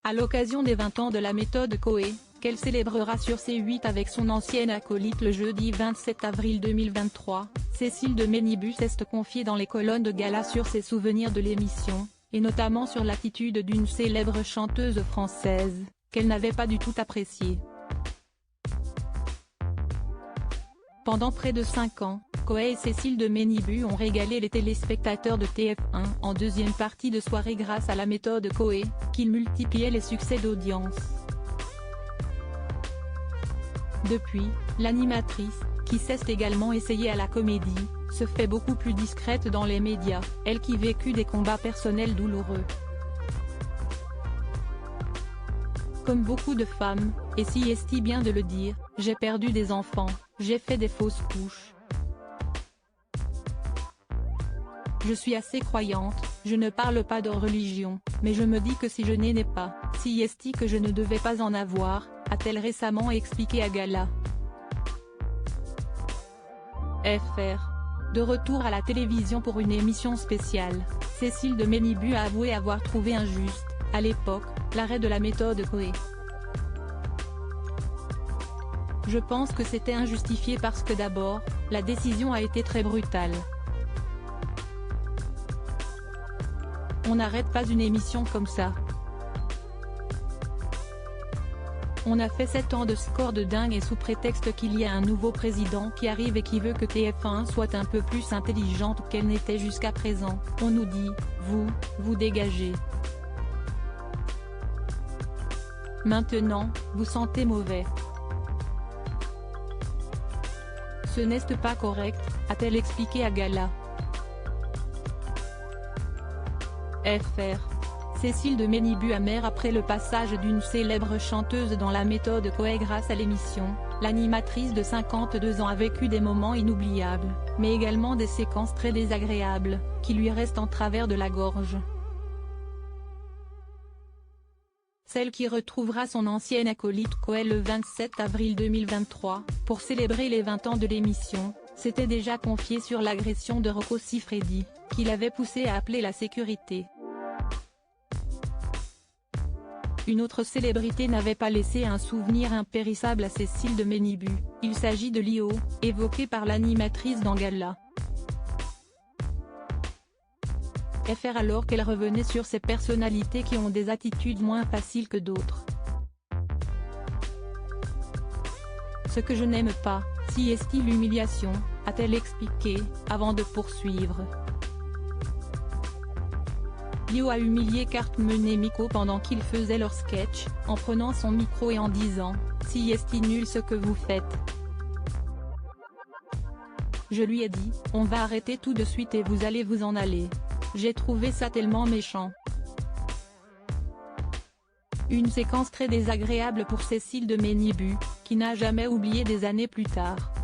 À l'occasion des 20 ans de la méthode Coué, qu'elle célébrera sur C8 avec son ancienne acolyte le jeudi 27 avril 2023, Cécile de Ménibus s'est confiée dans les colonnes de gala sur ses souvenirs de l'émission, et notamment sur l'attitude d'une célèbre chanteuse française, qu'elle n'avait pas du tout appréciée. Pendant près de 5 ans, Coué et Cécile de Ménibus ont régalé les téléspectateurs de TF1 en deuxième partie de soirée grâce à la méthode Coué, qui multipliait les succès d'audience. Depuis, l'animatrice, qui s'est également essayée à la comédie, se fait beaucoup plus discrète dans les médias, elle qui vécut des combats personnels douloureux. Comme beaucoup de femmes, et si est bien de le dire, j'ai perdu des enfants, j'ai fait des fausses couches. Je suis assez croyante, je ne parle pas de religion, mais je me dis que si je n'ai pas, si est que je ne devais pas en avoir, a-t-elle récemment expliqué à Gala. Fr. De retour à la télévision pour une émission spéciale, Cécile de Ménibus a avoué avoir trouvé injuste, à l'époque, l'arrêt de la méthode Coué. Je pense que c'était injustifié parce que d'abord, la décision a été très brutale. On n'arrête pas une émission comme ça. On a fait 7 ans de score de dingue et sous prétexte qu'il y a un nouveau président qui arrive et qui veut que TF1 soit un peu plus intelligente qu'elle n'était jusqu'à présent, on nous dit, vous dégagez. Maintenant, vous sentez mauvais. Ce n'est pas correct, a-t-elle expliqué à Gala. Fr. Cécile de Ménibus amère après le passage d'une célèbre chanteuse dans la méthode Coué grâce à l'émission, l'animatrice de 52 ans a vécu des moments inoubliables, mais également des séquences très désagréables, qui lui restent en travers de la gorge. Celle qui retrouvera son ancienne acolyte Coué le 27 avril 2023, pour célébrer les 20 ans de l'émission, s'était déjà confiée sur l'agression de Rocco Siffredi, qui l'avait poussé à appeler la sécurité. Une autre célébrité n'avait pas laissé un souvenir impérissable à Cécile de Ménibus, il s'agit de Lio, évoqué par l'animatrice dans Gala. Fr alors qu'elle revenait sur ces personnalités qui ont des attitudes moins faciles que d'autres. Ce que je n'aime pas, si est l'humiliation, a-t-elle expliqué, avant de poursuivre. Lio a humilié Cartman Miko pendant qu'ils faisaient leur sketch, en prenant son micro et en disant « Si est nul ce que vous faites ». Je lui ai dit « On va arrêter tout de suite et vous allez vous en aller ». J'ai trouvé ça tellement méchant. Une séquence très désagréable pour Cécile de Ménibus, qui n'a jamais oublié des années plus tard.